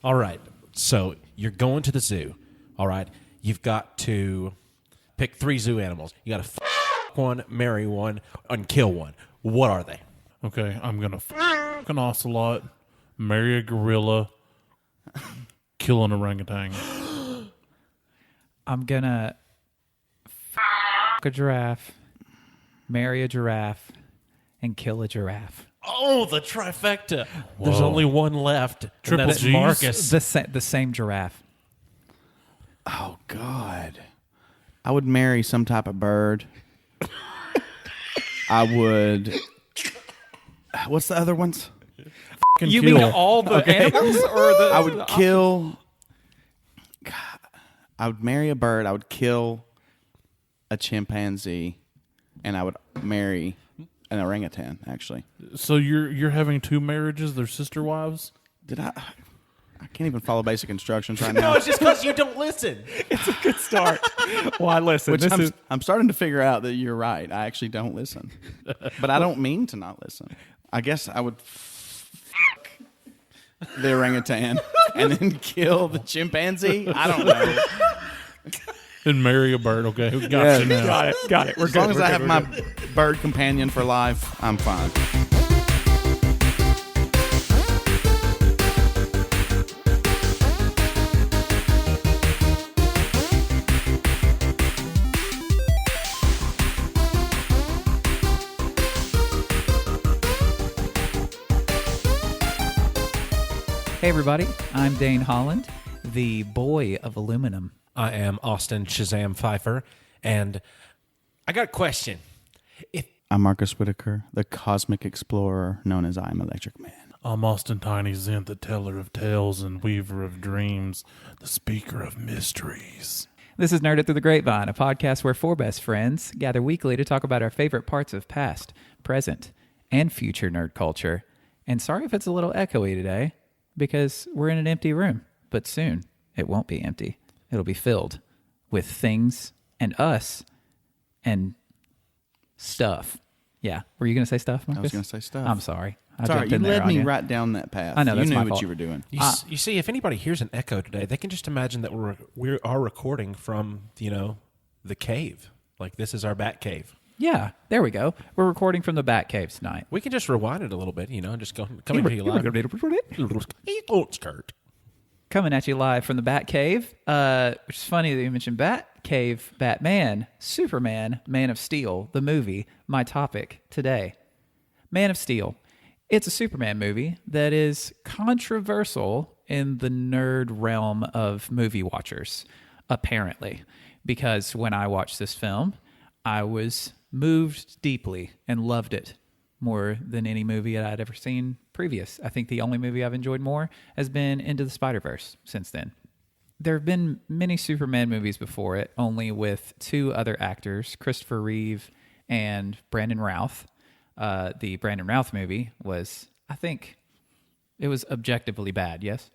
All right. So you're going to the zoo. All right. You've got to pick 3 zoo animals. You got to one, marry one, and kill one. What are they? Okay, I'm going to an ocelot, marry a gorilla, kill an orangutan. I'm going to a giraffe, marry a giraffe, and kill a giraffe. Oh, the trifecta. Whoa. There's only one left. Triple G's. Marcus. The same giraffe. Oh, God. I would marry some type of bird. I would... What's the other ones? You kill. mean all the animals? Or the? I would kill... God, I would marry a bird. I would kill a chimpanzee. And I would marry an orangutan, actually. So you're having 2 marriages? They're sister wives? Did I can't even follow basic instructions right now. No, it's just because you don't listen. It's a good start. Why listen? Which I'm starting to figure out that you're right. I actually don't listen. But I don't mean to not listen. I guess I would fuck the orangutan and then kill the chimpanzee. I don't know. And marry a bird, okay? We got you now. Got it. We're As long as I have my bird companion for life, I'm fine. Hey, everybody. I'm Dane Holland, the boy of aluminum. I am Austin Shazam Pfeiffer, and I got a question. I'm Marcus Whitaker, the cosmic explorer known as I Am Electric Man. I'm Austin Tiny Zent, the teller of tales and weaver of dreams, the speaker of mysteries. This is Nerd It Through the Grapevine, a podcast where 4 best friends gather weekly to talk about our favorite parts of past, present, and future nerd culture. And sorry if it's a little echoey today, because we're in an empty room, but soon it won't be empty. It'll be filled with things and us and stuff. Yeah. Were you going to say stuff, Marcus? I was going to say stuff. I'm sorry. I Sorry, jumped you in there led on me you. right down that path. I know, that's you knew my what fault. you were doing. You see, if anybody hears an echo today, they can just imagine that we are recording from, the cave. Like, this is our bat cave. Yeah, there we go. We're recording from the Bat Cave tonight. We can just rewind it a little bit, and just coming to you live. Coming at you live from the Bat Cave, which is funny that you mentioned Bat Cave, Batman, Superman, Man of Steel, the movie, my topic today. Man of Steel. It's a Superman movie that is controversial in the nerd realm of movie watchers, apparently. Because when I watched this film, I was moved deeply and loved it more than any movie that I'd ever seen previous. I think the only movie I've enjoyed more has been Into the Spider-Verse since then. There have been many Superman movies before it, only with 2 other actors, Christopher Reeve and Brandon Routh. The Brandon Routh movie was, I think, it was objectively bad, yes?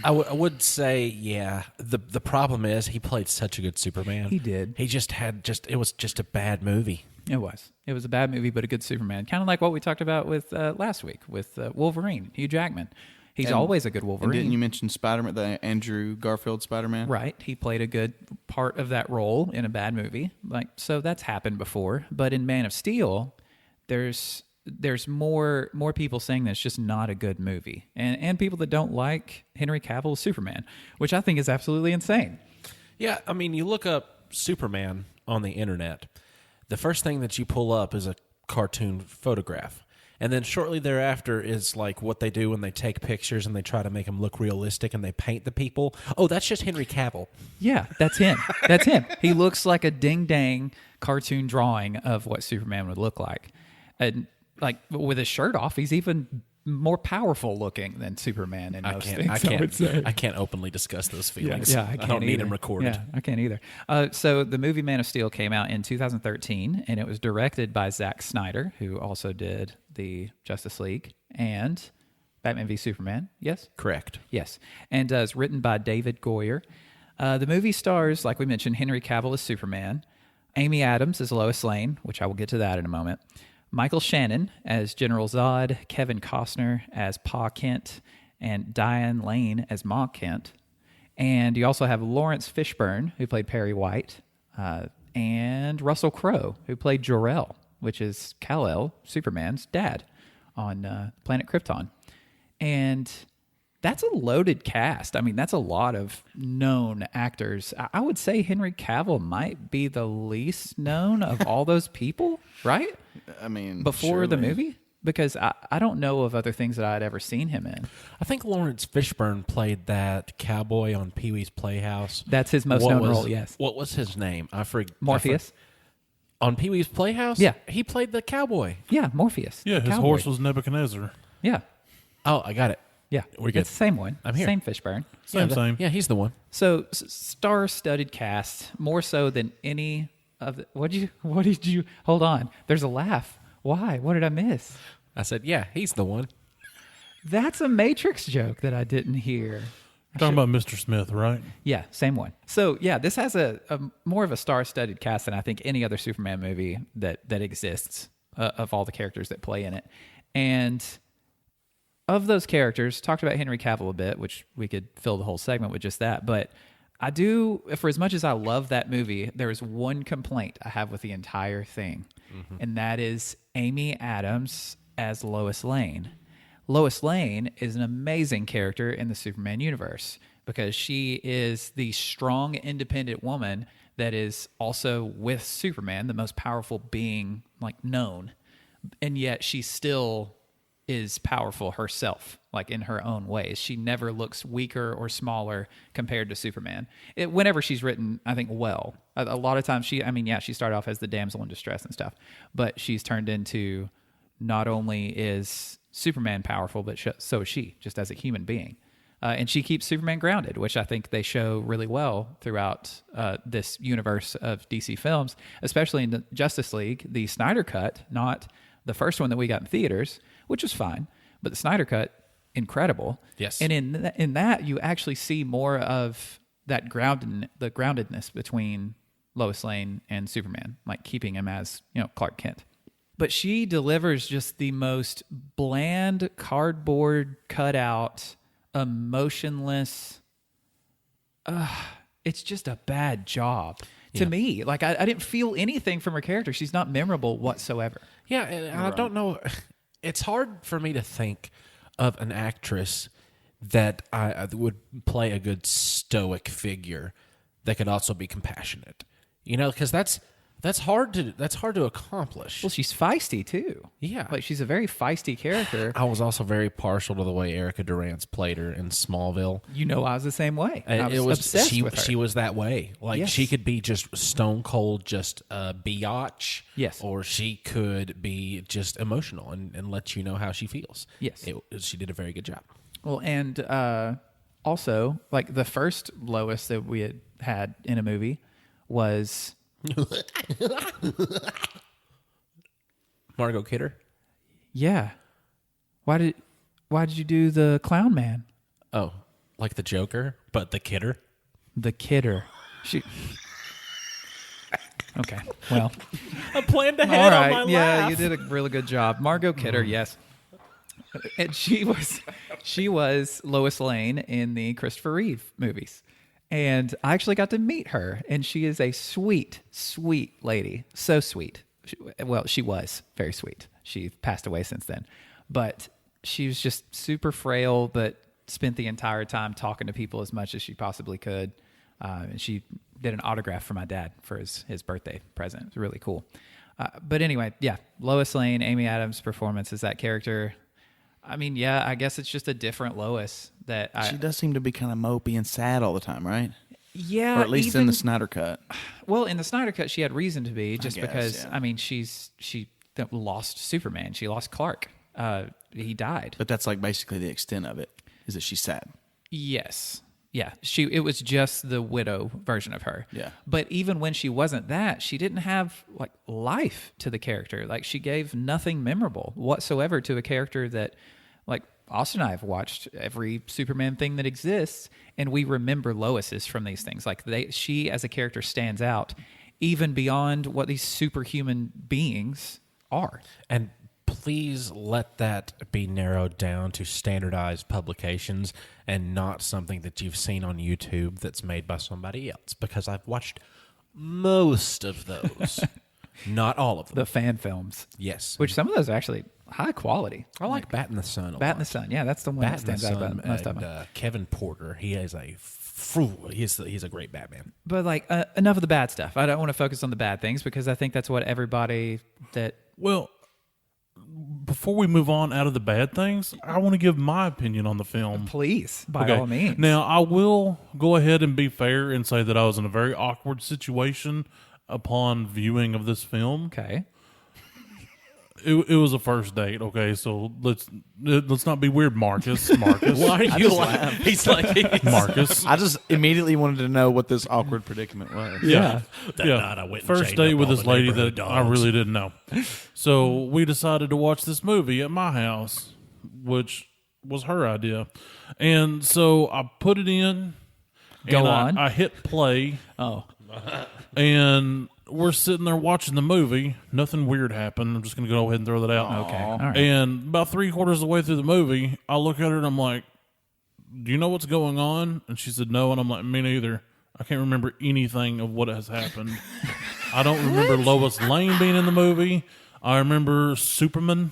I would say, yeah. The problem is he played such a good Superman. He did. He it was just a bad movie. It was. It was a bad movie, but a good Superman. Kind of like what we talked about with last week with Wolverine, Hugh Jackman. He's always a good Wolverine. And didn't you mention Spider-Man, the Andrew Garfield Spider-Man? Right. He played a good part of that role in a bad movie. So that's happened before. But in Man of Steel, there's more people saying that it's just not a good movie. And people that don't like Henry Cavill's Superman, which I think is absolutely insane. Yeah, I mean, you look up Superman on the internet, the first thing that you pull up is a cartoon photograph. And then shortly thereafter is like what they do when they take pictures and they try to make them look realistic and they paint the people. Oh, that's just Henry Cavill. Yeah, that's him. That's him. He looks like a ding-dang cartoon drawing of what Superman would look like. And like with his shirt off, he's even more powerful looking than Superman in most things, I would say. I can't openly discuss those feelings. Yeah, I don't need them recorded. Yeah, I can't either. So the movie Man of Steel came out in 2013, and it was directed by Zack Snyder, who also did the Justice League and Batman v Superman. Yes? Correct. Yes. And it's written by David Goyer. The movie stars, like we mentioned, Henry Cavill as Superman, Amy Adams as Lois Lane, which I will get to that in a moment, Michael Shannon as General Zod, Kevin Costner as Pa Kent, and Diane Lane as Ma Kent. And you also have Lawrence Fishburne, who played Perry White, and Russell Crowe, who played Jor-El, which is Kal-El, Superman's dad, on planet Krypton. And that's a loaded cast. I mean, that's a lot of known actors. I would say Henry Cavill might be the least known of all those people, right? I mean, Before the surely. movie? Because I don't know of other things that I'd ever seen him in. I think Lawrence Fishburne played that cowboy on Pee-wee's Playhouse. That's his most known role, yes. What was his name? Morpheus? On Pee-wee's Playhouse? Yeah. He played the cowboy. Yeah, Morpheus. Yeah, the his cowboy. horse was Nebuchadnezzar. Yeah. Oh, I got it. Yeah. We're good. It's the same one. I'm here. Same Fishburne. Same. Yeah, he's the one. So star-studded cast, more so than any of the... What did you... Hold on. There's a laugh. Why? What did I miss? I said, yeah, he's the one. That's a Matrix joke that I didn't hear. Talking about Mr. Smith, right? Yeah, same one. So yeah, this has a more of a star-studded cast than I think any other Superman movie that exists of all the characters that play in it. And of those characters, talked about Henry Cavill a bit, which we could fill the whole segment with just that. But I do, for as much as I love that movie, there is one complaint I have with the entire thing, and that is Amy Adams as Lois Lane. Lois Lane is an amazing character in the Superman universe because she is the strong, independent woman that is also with Superman, the most powerful being known, and yet she still is powerful herself, in her own ways. She never looks weaker or smaller compared to Superman. Whenever she's written, I think, well. A lot of times she started off as the damsel in distress and stuff, but she's turned into not only is Superman powerful, but so is she, just as a human being. And she keeps Superman grounded, which I think they show really well throughout this universe of DC films, especially in the Justice League, the Snyder Cut, not the first one that we got in theaters, which was fine, but the Snyder Cut, incredible. Yes. And in that, you actually see more of that the groundedness between Lois Lane and Superman, keeping him as Clark Kent. But she delivers just the most bland, cardboard cutout, emotionless. It's just a bad job to me. I didn't feel anything from her character. She's not memorable whatsoever. Yeah, and I don't know. It's hard for me to think of an actress that I would play a good stoic figure that could also be compassionate. Because that's hard to accomplish. Well, she's feisty too. Yeah. She's a very feisty character. I was also very partial to the way Erica Durant's played her in Smallville. I was the same way. I was It was obsessed with her. She was that way. Yes. She could be just stone cold, just biatch. Yes. Or she could be just emotional and let you know how she feels. Yes. She did a very good job. Well, and also, the first Lois that we had in a movie was Margot Kidder. yeah. Why did you do the clown man? Oh, like the Joker, but the Kidder. The Kidder. She. Okay. Well. I planned ahead All right. on my Yeah, laugh. you did a really good job, Margot Kidder. Yes. And she was Lois Lane in the Christopher Reeve movies. And I actually got to meet her, and she is a sweet, sweet lady. So sweet. She was very sweet. She passed away since then. But she was just super frail, but spent the entire time talking to people as much as she possibly could. And she did an autograph for my dad for his birthday present. It was really cool. But anyway, yeah, Lois Lane, Amy Adams' performance as that character. I mean, yeah, I guess it's just a different Lois She does seem to be kind of mopey and sad all the time, right? Yeah, Or at least in the Snyder Cut. Well, in the Snyder Cut, she had reason to be just guess, because. yeah. I mean, she lost Superman. She lost Clark. He died. But that's basically the extent of it, is that she's sad. Yes. Yeah. It was just the widow version of her. Yeah. But even when she wasn't that, she didn't have life to the character. She gave nothing memorable whatsoever to a character that Austin and I have watched every Superman thing that exists, and we remember Lois's from these things. She as a character stands out even beyond what these superhuman beings are. And please let that be narrowed down to standardized publications and not something that you've seen on YouTube that's made by somebody else, because I've watched most of those. Not all of them. The fan films. Yes. Which some of those are actually high quality. I like Bat in the Sun a lot. Bat in the Sun. Yeah, that's the one Bat that in the stands out Sun about most of and them. Kevin Porter. He is he's a great Batman. But like enough of the bad stuff. I don't want to focus on the bad things because I think that's what everybody that Well, before we move on out of the bad things, I want to give my opinion on the film. please by Okay. all means. Now, I will go ahead and be fair and say that I was in a very awkward situation upon viewing of this film. Okay. It was a first date, okay? So let's not be weird, Marcus. Why are you laughing? He's like, Marcus. I just immediately wanted to know what this awkward predicament was. Yeah. That night I went and First chained date up with all this the lady neighborhood that I dogs. really didn't know. So we decided to watch this movie at my house, which was her idea. And so I put it in. Go and on. I hit play, Oh. and we're sitting there watching the movie. Nothing weird happened. I'm just going to go ahead and throw that out. Okay. All right. And about 3/4 of the way through the movie, I look at her and I'm like, "Do you know what's going on?" And she said, "No." And I'm like, "Me neither. I can't remember anything of what has happened. I don't remember Lois Lane being in the movie. I remember Superman.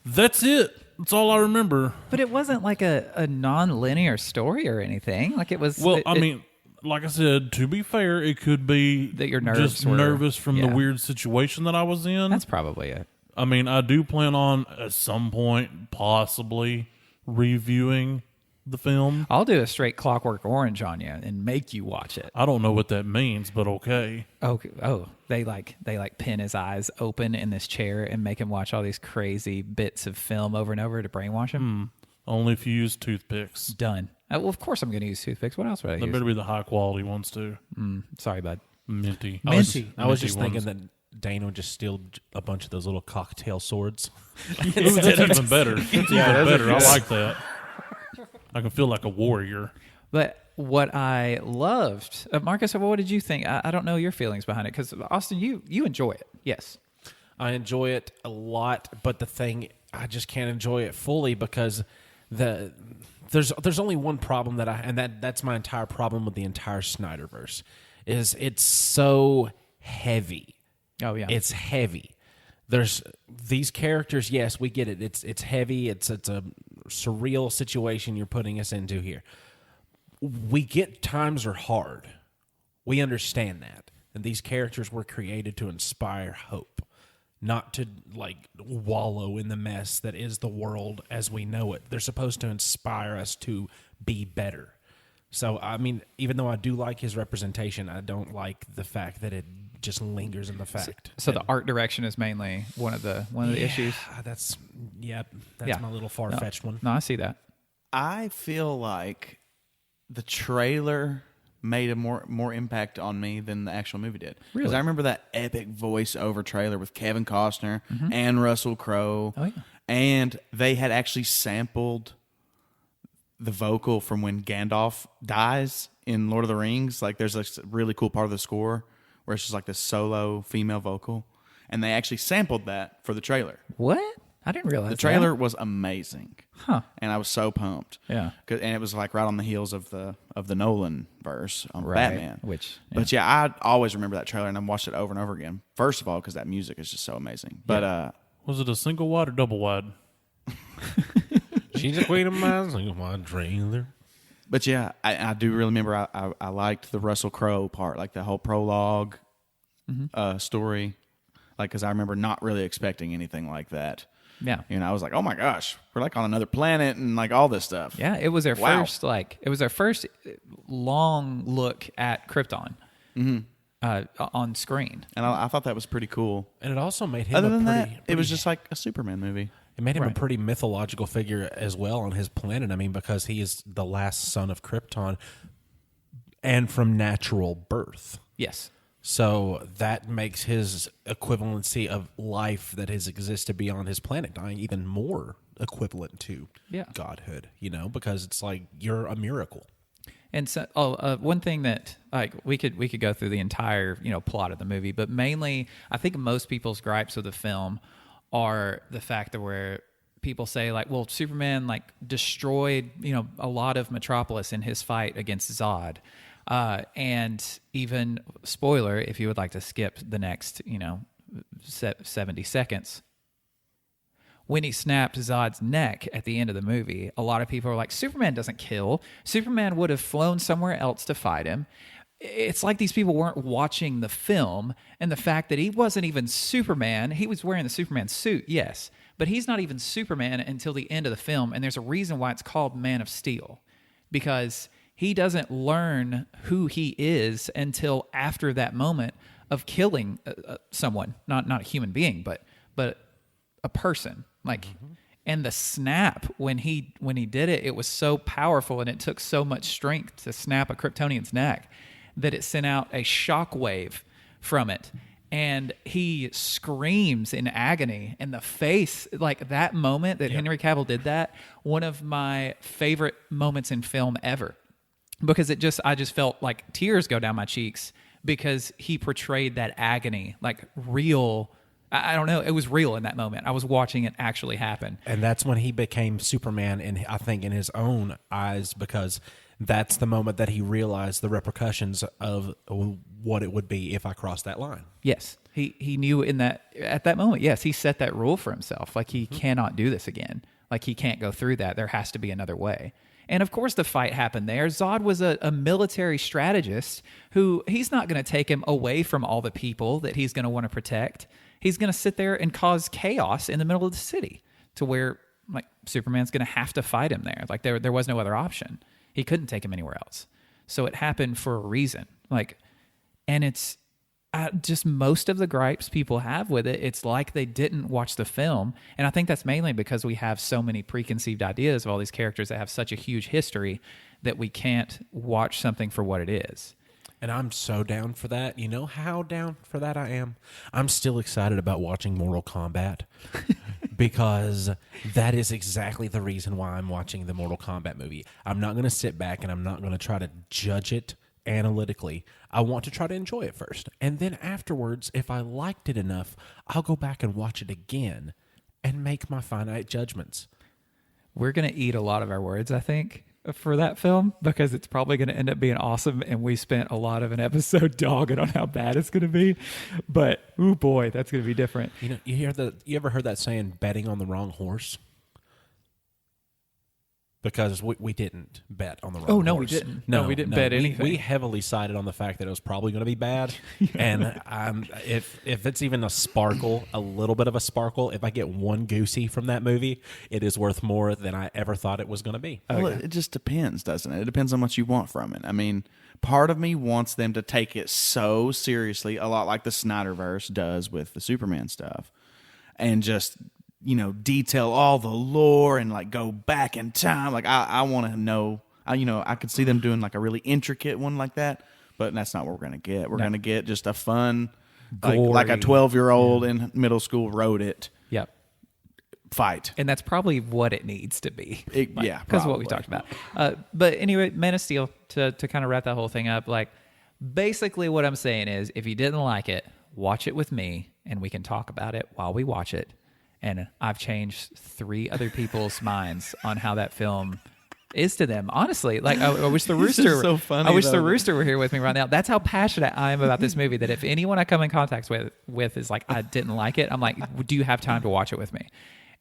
That's it. That's all I remember." But it wasn't like a non-linear story or anything. Like it was. Well, I mean, like I said, to be fair, it could be That your nerves just were- nervous from the yeah. weird situation that I was in. that's probably it. I mean, I do plan on at some point possibly reviewing the film. I'll do a straight Clockwork Orange on you and make you watch it. I don't know what that means, but okay. Oh, they pin his eyes open in this chair and make him watch all these crazy bits of film over and over to brainwash him. Only if you use toothpicks. Done. Well, of course I'm going to use toothpicks. What else would I They use? better be the high quality ones too. Sorry, bud. Minty. I was Minty just thinking ones. that Dane would just steal a bunch of those little cocktail swords. Ooh, that's even better. That's even better. I like that. I can feel like a warrior. But what I loved, Marcus, what did you think? I don't know your feelings behind it because Austin, you enjoy it. Yes. I enjoy it a lot, but the thing, I just can't enjoy it fully because there's only one problem that's my entire problem with the entire Snyderverse is it's so heavy. Oh yeah. It's heavy. There's these characters, yes, we get it. It's heavy. It's a surreal situation you're putting us into here. We get times are hard. We understand that. And these characters were created to inspire hope, not to like wallow in the mess that is the world as we know it. They're supposed to inspire us to be better. So, I mean, even though I do like his representation, I don't like the fact that it just lingers in the fact. So the art direction is mainly one of the issues. That's Yeah. my little far-fetched one. No, I see that. I feel like the trailer made a more impact on me than the actual movie did. Because Really? I remember that epic voiceover trailer with Kevin Costner and Russell Crowe. Oh, yeah. And they had actually sampled the vocal from when Gandalf dies in Lord of the Rings. Like there's a really cool part of the score where it's just like this solo female vocal. And they actually sampled that for the trailer. What? I didn't realize The trailer was amazing. Huh. And I was so pumped. Yeah. And it was like right on the heels of the Nolan verse on Right. Batman. Which, yeah. But yeah, I always remember that trailer and I watched it over and over again. First of all, because that music is just so amazing. But Was it a single wide or double wide? She's a queen of mine, single wide trailer. but yeah, I do really remember I liked the Russell Crowe part, like the whole prologue story. Like, because I remember not really expecting anything like that. Yeah. You know, I was like, oh my gosh, we're like on another planet and like all this stuff. Yeah, it was their Wow. first long look at Krypton on screen. And I thought that was pretty cool. And it also made him Other a than pretty, that, it was just like a Superman movie. it made him a Right. pretty mythological figure as well on his planet. I mean, because he is the last son of Krypton and from natural birth. Yes. So that makes his equivalency of life that has existed beyond his planet dying even more equivalent to Yeah. godhood, you know, because it's like you're a miracle. And so, one thing that like we could go through the entire plot of the movie, but mainly I think most people's gripes with the film are the fact that where people say like, well, Superman like destroyed a lot of Metropolis in his fight against Zod, and even spoiler if you would like to skip the next 70 seconds. When he snapped Zod's neck at the end of the movie, a lot of people are like, Superman doesn't kill. Superman would have flown somewhere else to fight him. It's like these people weren't watching the film, and the fact that he wasn't even Superman. He was wearing the Superman suit, yes, but he's not even Superman until the end of the film, and there's a reason why it's called Man of Steel, because he doesn't learn who he is until after that moment of killing someone, not a human being, but a person. Like, and the snap when he did it, it was so powerful, and it took so much strength to snap a Kryptonian's neck that it sent out a shockwave from it, and he screams in agony. And the face, like that moment that Henry Cavill did that, one of my favorite moments in film ever, because I just felt like tears go down my cheeks because he portrayed that agony like real. I don't know. It was real in that moment. I was watching it actually happen. And that's when he became Superman, I think, in his own eyes, because that's the moment that he realized the repercussions of what it would be if I crossed that line. Yes. He knew at that moment, yes, he set that rule for himself. Like, he cannot do this again. Like, he can't go through that. There has to be another way. And of course the fight happened there. Zod was a military strategist who he's not going to take him away from all the people that he's going to want to protect. He's going to sit there and cause chaos in the middle of the city to where like Superman's going to have to fight him there. Like there was no other option. He couldn't take him anywhere else. So it happened for a reason. Like, and it's just most of the gripes people have with it, it's like they didn't watch the film. And I think that's mainly because we have so many preconceived ideas of all these characters that have such a huge history that we can't watch something for what it is. And I'm so down for that. You know how down for that I am? I'm still excited about watching Mortal Kombat because that is exactly the reason why I'm watching the Mortal Kombat movie. I'm not going to sit back and I'm not going to try to judge it analytically. I want to try to enjoy it first. And then afterwards, if I liked it enough, I'll go back and watch it again and make my finite judgments. We're going to eat a lot of our words, I think, for that film, because it's probably going to end up being awesome, and we spent a lot of an episode dogging on how bad it's going to be. But oh boy, that's going to be different. You ever heard that saying, betting on the wrong horse? Because we didn't bet on the wrong horse. Oh, no, we didn't. No, we didn't bet anything. We heavily sided on the fact that it was probably going to be bad. And if it's even a little bit of a sparkle, if I get one goosey from that movie, it is worth more than I ever thought it was going to be. Well, it just depends, doesn't it? It depends on what you want from it. I mean, part of me wants them to take it so seriously, a lot like the Snyderverse does with the Superman stuff, and just detail all the lore and like go back in time. Like I want to know. I could see them doing like a really intricate one like that, but that's not what we're gonna get. We're gonna get just a fun, like a 12-year-old in middle school wrote it. Yep. Fight, and that's probably what it needs to be. Because of what we talked about. But anyway, Man of Steel. To kind of wrap that whole thing up, like basically what I'm saying is, if you didn't like it, watch it with me, and we can talk about it while we watch it. And I've changed 3 other people's minds on how that film is to them. Honestly, like I wish the rooster. So funny, I wish the rooster were here with me right now. That's how passionate I am about this movie. That if anyone I come in contact with is like, I didn't like it, I'm like, do you have time to watch it with me?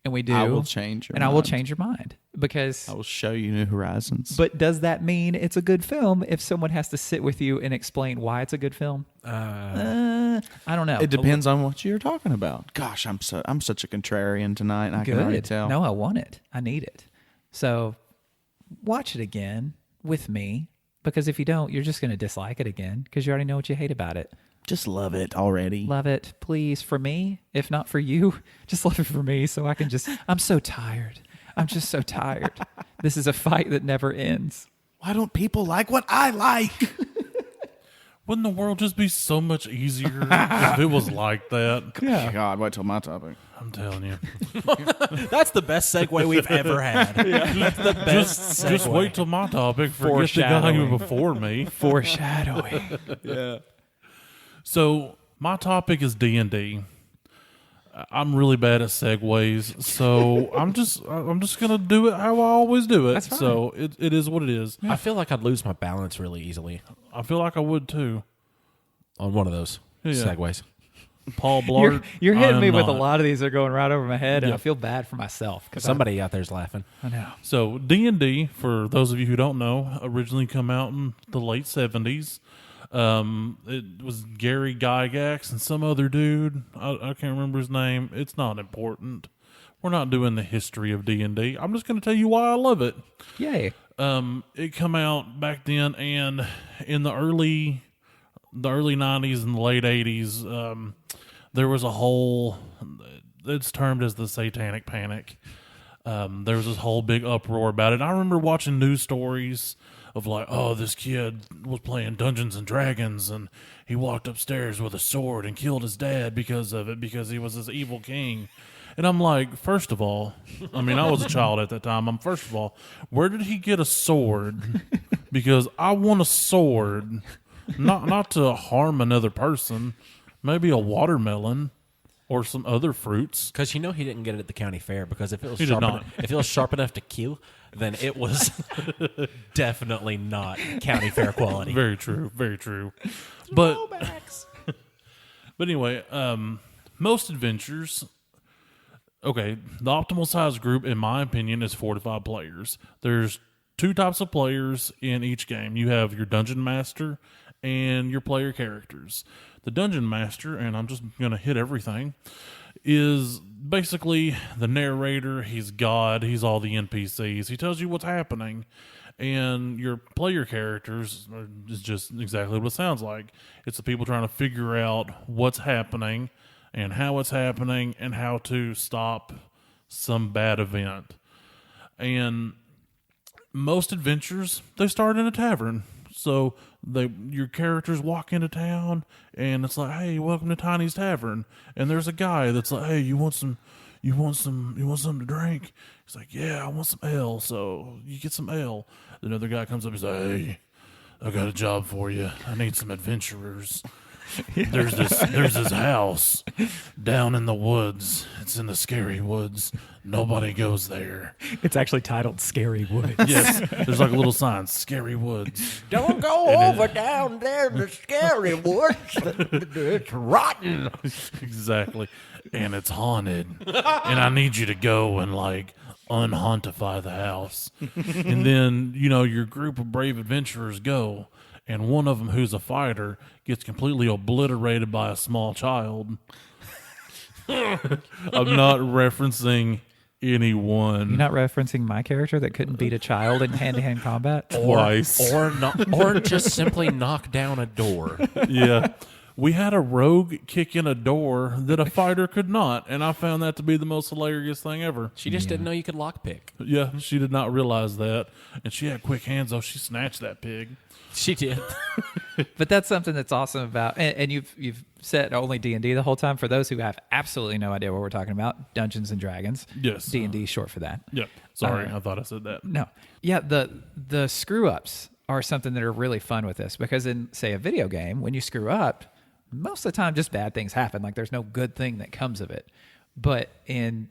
And we do. I will change your mind. I will change your mind, because I will show you new horizons. But does that mean it's a good film if someone has to sit with you and explain why it's a good film? I don't know. It depends on what you're talking about. Gosh, I'm such a contrarian tonight. And I can already tell. No, I want it. I need it. So watch it again with me, because if you don't, you're just going to dislike it again because you already know what you hate about it. Just love it already. Love it, please, for me. If not for you, just love it for me, so I can I'm so tired. I'm just so tired. This is a fight that never ends. Why don't people like what I like? Wouldn't the world just be so much easier if it was like that? God, wait till my topic. I'm telling you. That's the best segue we've ever had. That's the best Just segue. wait till my topic. Forget the guy Foreshadowing. before me. Foreshadowing. So my topic is D&D. I'm really bad at segues, so I'm just gonna do it how I always do it. That's fine. So it is what it is. I feel like I'd lose my balance really easily I feel like I would too. on one of those segues. Paul Blart. You're I hitting am me with a not. lot of these that are going right over my head, and Yeah. I feel bad for myself. Because Somebody out there's laughing. I know. So D&D, for those of you who don't know, originally come out in the late 70s. It was Gary Gygax and some other dude. I can't remember his name. It's not important. We're not doing the history of D&D. I'm just going to tell you why I love it. Yay. It come out back then, and in the early 90s and the late 80s, there was a whole, it's termed as the Satanic Panic. There was this whole big uproar about it. I remember watching news stories of like, oh, this kid was playing Dungeons and Dragons and he walked upstairs with a sword and killed his dad because of it, because he was this evil king. And I'm like, first of all, I mean, I was a child at that time. First of all, where did he get a sword? Because I want a sword, not to harm another person, maybe a watermelon or some other fruits. Because he didn't get it at the county fair, because if it was He did not. if it was sharp enough to kill, then it was definitely not county fair quality. Very true, very true. But anyway, most adventures. Okay, the optimal size group, in my opinion, is 4 to 5 players. There's 2 types of players in each game. You have your dungeon master and your player characters. The dungeon master, and I'm just going to hit everything, is basically the narrator. He's God. He's all the NPCs. He tells you what's happening. And your player characters is just exactly what it sounds like. It's the people trying to figure out what's happening and how it's happening and how to stop some bad event. And most adventures, they start in a tavern. So your characters walk into town and it's like, hey, welcome to Tiny's Tavern. And there's a guy that's like, hey, you want something to drink? He's like, yeah, I want some ale. So you get some ale. Another guy comes up and says, hey, I got a job for you. I need some adventurers. There's this house down in the woods. It's in the scary woods. Nobody goes there. It's actually titled Scary Woods. Yes, there's like a little sign, Scary Woods. Don't go over down there in the scary woods. It's rotten. Exactly. And it's haunted. And I need you to go and like unhauntify the house. And then, your group of brave adventurers go. And one of them, who's a fighter, gets completely obliterated by a small child. I'm not referencing anyone. You're not referencing my character that couldn't beat a child in hand-to-hand combat? Twice. Or just simply knock down a door. Yeah. We had a rogue kick in a door that a fighter could not, and I found that to be the most hilarious thing ever. She just didn't know you could lockpick. Yeah, she did not realize that. And she had quick hands, though. She snatched that pig. She did. But that's something that's awesome about, and you've said only D&D the whole time. For those who have absolutely no idea what we're talking about, Dungeons and Dragons. Yes. D&D is short for that. Yep. Sorry, I thought I said that. No. Yeah, the screw-ups are something that are really fun with this, because in, say, a video game, when you screw up, most of the time just bad things happen. Like, there's no good thing that comes of it. But in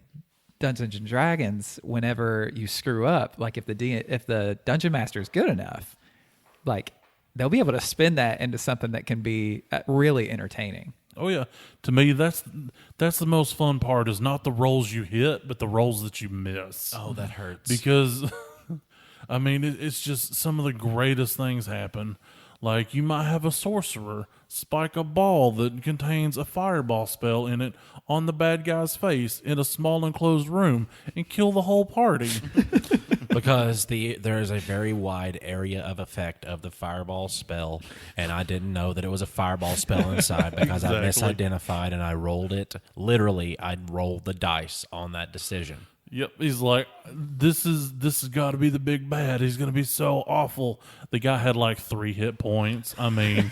Dungeons and Dragons, whenever you screw up, like if the dungeon master is good enough, like they'll be able to spin that into something that can be really entertaining. Oh yeah, to me that's the most fun part, is not the rolls you hit, but the rolls that you miss. Oh, that hurts. Because I mean, it's just some of the greatest things happen. Like, you might have a sorcerer spike a ball that contains a fireball spell in it on the bad guy's face in a small enclosed room and kill the whole party. Because there is a very wide area of effect of the fireball spell, and I didn't know that it was a fireball spell inside because I Exactly. misidentified and I rolled it. Literally, I rolled the dice on that decision. Yep, he's like, this has got to be the big bad. He's going to be so awful. The guy had like 3 hit points. I mean,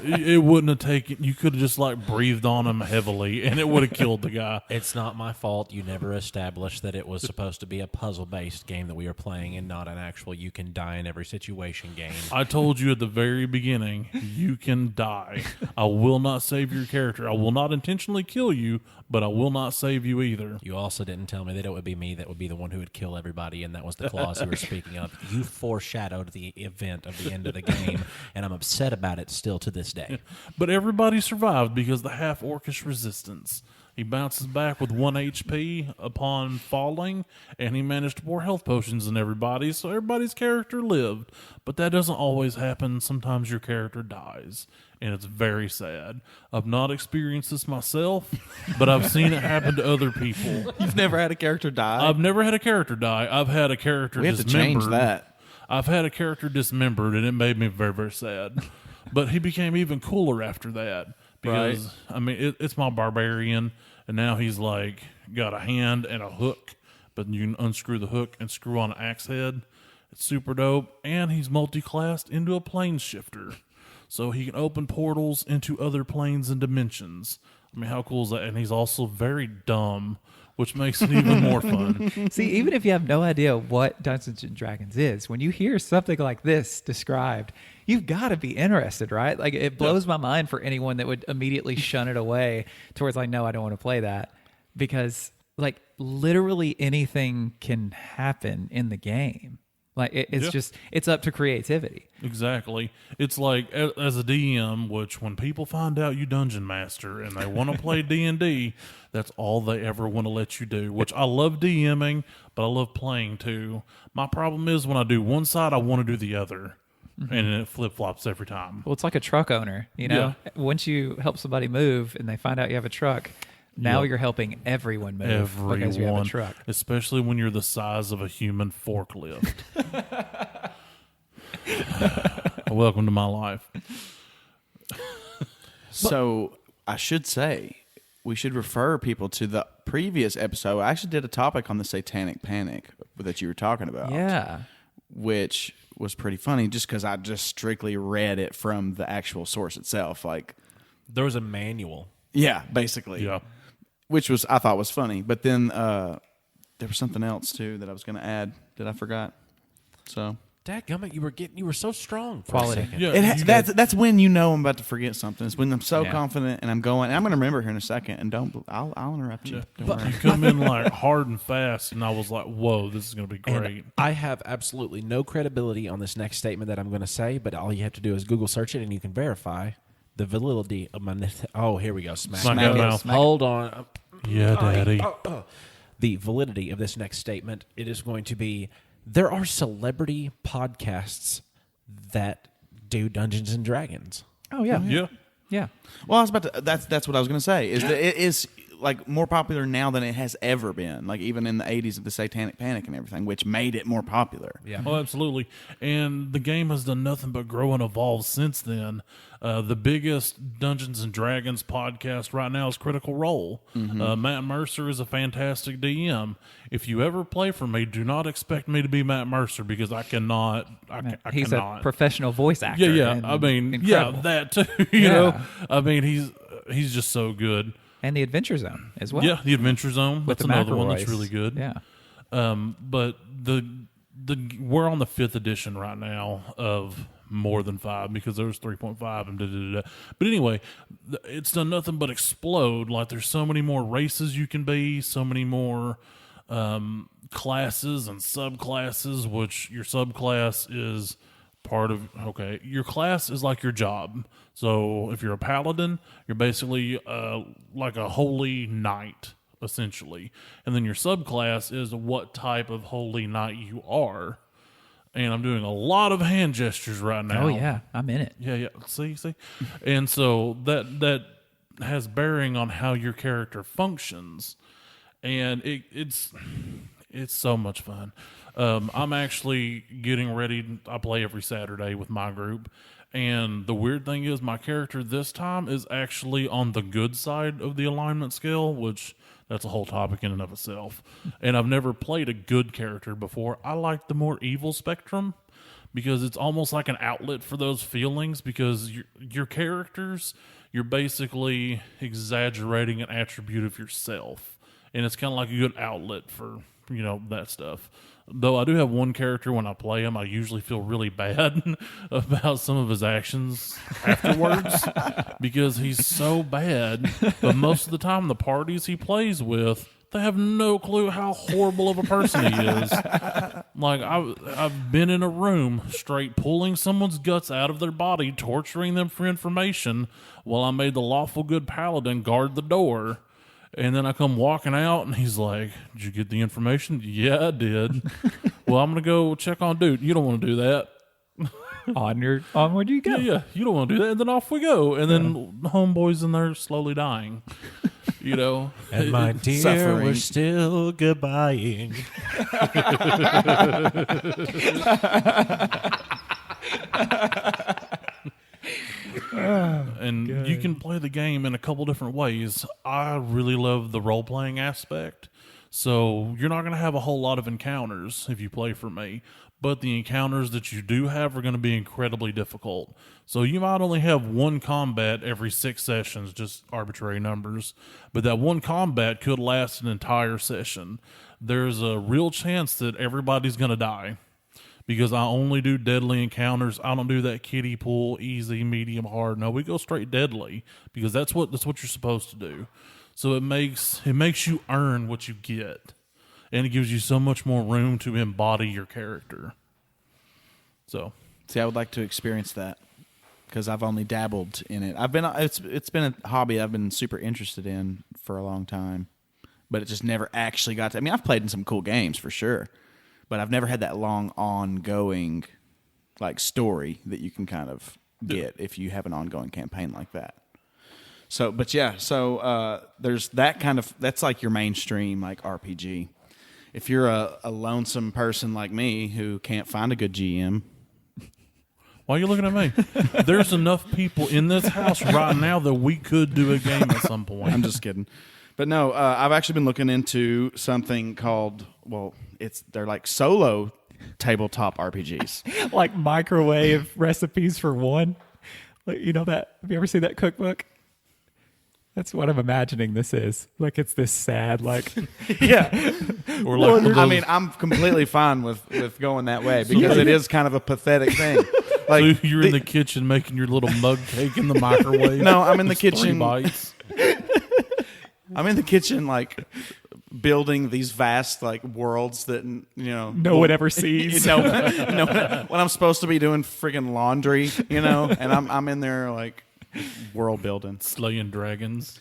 it wouldn't have taken. You could have just like breathed on him heavily, and it would have killed the guy. It's not my fault. You never established that it was supposed to be a puzzle-based game that we were playing, and not an actual you can die in every situation game. I told you at the very beginning, you can die. I will not save your character. I will not intentionally kill you, but I will not save you either. You also didn't tell me that it would be me that would be the one who would kill everybody, and that was the clause you were speaking of. You foreshadowed the event of the end of the game, and I'm upset about it still to this day. But everybody survived because the half-orcish resistance. He bounces back with 1 HP upon falling, and he managed to pour health potions in everybody, so everybody's character lived. But that doesn't always happen. Sometimes your character dies, and it's very sad. I've not experienced this myself, but I've seen it happen to other people. You've never had a character die? I've never had a character die. I've had a character We have to dismembered. change that. I've had a character dismembered, and it made me very, very sad. But he became even cooler after that. Because, Right. I mean, it's my barbarian, and now he's like got a hand and a hook, but you can unscrew the hook and screw on an axe head. It's super dope. And he's multi-classed into a plane shifter. So he can open portals into other planes and dimensions. I mean, how cool is that? And he's also very dumb, which makes it even more fun. See, even if you have no idea what Dungeons and Dragons is, when you hear something like this described, you've got to be interested, right? Like, it blows my mind for anyone that would immediately shun it away towards like, no, I don't want to play that, because like literally anything can happen in the game. Like it's just, it's up to creativity. Exactly. It's like as a DM, which when people find out you dungeon master and they want to play D&D, that's all they ever want to let you do, which I love DMing, but I love playing too. My problem is when I do one side, I want to do the other. And it flip-flops every time. Well, it's like a truck owner, you know? Yeah. Once you help somebody move and they find out you have a truck, now you're helping everyone move because you have a truck. Especially when you're the size of a human forklift. Welcome to my life. So I should say, we should refer people to the previous episode. I actually did a topic on the satanic panic that you were talking about. Yeah. Which was pretty funny just because I just strictly read it from the actual source itself. Like, There was a manual. yeah, basically. Yeah. Which I thought was funny. But then there was something else too that I was going to add that I forgot. So Dadgummit, you were so strong for Quality. a second. Yeah, that's when you know I'm about to forget something. It's when I'm so Yeah. confident and I'm going. And I'm going to remember here in a second. And I'll interrupt you. Don't worry. you come in like hard and fast, and I was like, whoa, this is going to be And great. I have absolutely no credibility on this next statement that I'm going to say, but all you have to do is Google search it, and you can verify the validity of my. Oh, here we go. Smack that mouth. Hold on. Yeah, Daddy. The validity of this next statement. It is going to be: there are celebrity podcasts that do Dungeons and Dragons. Oh, yeah. Yeah. Yeah. Well, I was about to. That's what I was going to say. Is that it is like more popular now than it has ever been. Like even in the '80s of the Satanic Panic and everything, which made it more popular. Yeah. Oh, absolutely. And the game has done nothing but grow and evolve since then. The biggest Dungeons and Dragons podcast right now is Critical Role. Matt Mercer is a fantastic DM. If you ever play for me, do not expect me to be Matt Mercer because I cannot. I He's cannot. a professional voice actor. Yeah. and I mean, incredible. yeah, that too. You know, I mean, he's just so good. And the Adventure Zone as well. Yeah, the Adventure Zone. With That's the another one that's McElroys. really good. Yeah. But we're on the 5th edition right now of More Than 5 because there's 3.5 and da-da-da-da. But anyway, it's done nothing but explode. Like there's so many more races you can be, so many more classes and subclasses, which your subclass is part of. Okay, your class is like your job. So if you're a paladin, you're basically like a holy knight, essentially. And then your subclass is what type of holy knight you are. And I'm doing a lot of hand gestures right now. Oh, yeah. I'm in it. Yeah. See? And so that has bearing on how your character functions. And it's so much fun. I'm actually getting ready. I play every Saturday with my group. And the weird thing is my character this time is actually on the good side of the alignment scale, which That's a whole topic in and of itself. And I've never played a good character before. I like the more evil spectrum because it's almost like an outlet for those feelings, because your characters, you're basically exaggerating an attribute of yourself. And it's kind of like a good outlet for, that stuff. Though I do have one character, when I play him, I usually feel really bad about some of his actions afterwards because he's so bad. But most of the time, the parties he plays with, they have no clue how horrible of a person he is. Like, I've been in a room straight pulling someone's guts out of their body, torturing them for information, while I made the lawful good paladin guard the door. And then I come walking out, and he's like, "Did you get the information?" "Yeah, I did." "Well, I'm going to go check on dude." "You don't want to do that." Onward you go. Yeah, you don't want to do that. And then off we go. And then homeboy's in there slowly dying. And my dear, Suffering. we're still goodbying. And you can play the game in a couple different ways. I really love the role-playing aspect. So you're not going to have a whole lot of encounters if you play for me. But the encounters that you do have are going to be incredibly difficult. So you might only have one combat every 6 sessions, just arbitrary numbers. But that one combat could last an entire session. There's a real chance that everybody's going to die, because I only do deadly encounters. I don't do that kiddie pool, easy, medium, hard. No, we go straight deadly, because that's what you're supposed to do. So it makes you earn what you get, and it gives you so much more room to embody your character. So, See, I would like to experience that because I've only dabbled in it. It's been a hobby I've been super interested in for a long time, but it just never actually got to. I mean, I've played in some cool games for sure, but I've never had that long ongoing story that you can kind of get if you have an ongoing campaign like that. So, but yeah, there's that kind of, that's like your mainstream RPG. If you're a lonesome person like me who can't find a good GM. why are you looking at me? There's enough people in this house right now that we could do a game at some point. I'm just kidding. But no, I've actually been looking into something called, they're like solo tabletop RPGs. Like microwave recipes for one. Like, that? Have you ever seen that cookbook? That's what I'm imagining this is. Like, it's this sad, Yeah. Or like I mean, I'm completely fine with going that way because it is kind of a pathetic thing. So you're in the kitchen making your little mug cake in the microwave. No, I'm in the It's 3 kitchen. bites. I'm in the kitchen, building these vast worlds that no one ever sees. no, when I'm supposed to be doing friggin' laundry, and I'm in there world building. Slaying dragons.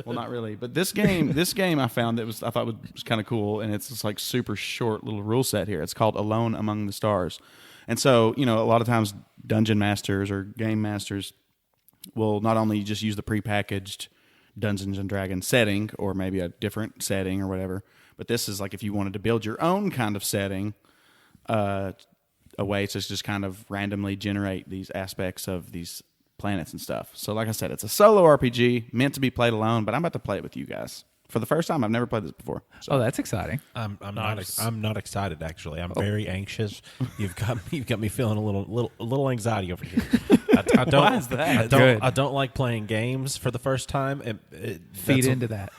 Well, not really, but this game I found I thought was kind of cool, and it's this super short little rule set here. It's called Alone Among the Stars, and so a lot of times dungeon masters or game masters will not only just use the prepackaged Dungeons and Dragons setting, or maybe a different setting or whatever, but this is if you wanted to build your own kind of setting, a way to just kind of randomly generate these aspects of these planets and stuff. So like I said, it's a solo RPG meant to be played alone, but I'm about to play it with you guys for the first time. I've never played this before. So. Oh, that's exciting. I'm Nice. not excited actually. I'm very anxious. You've got me feeling a little anxiety over here. I don't, Why is that? I don't like playing games for the first time. Feed into that.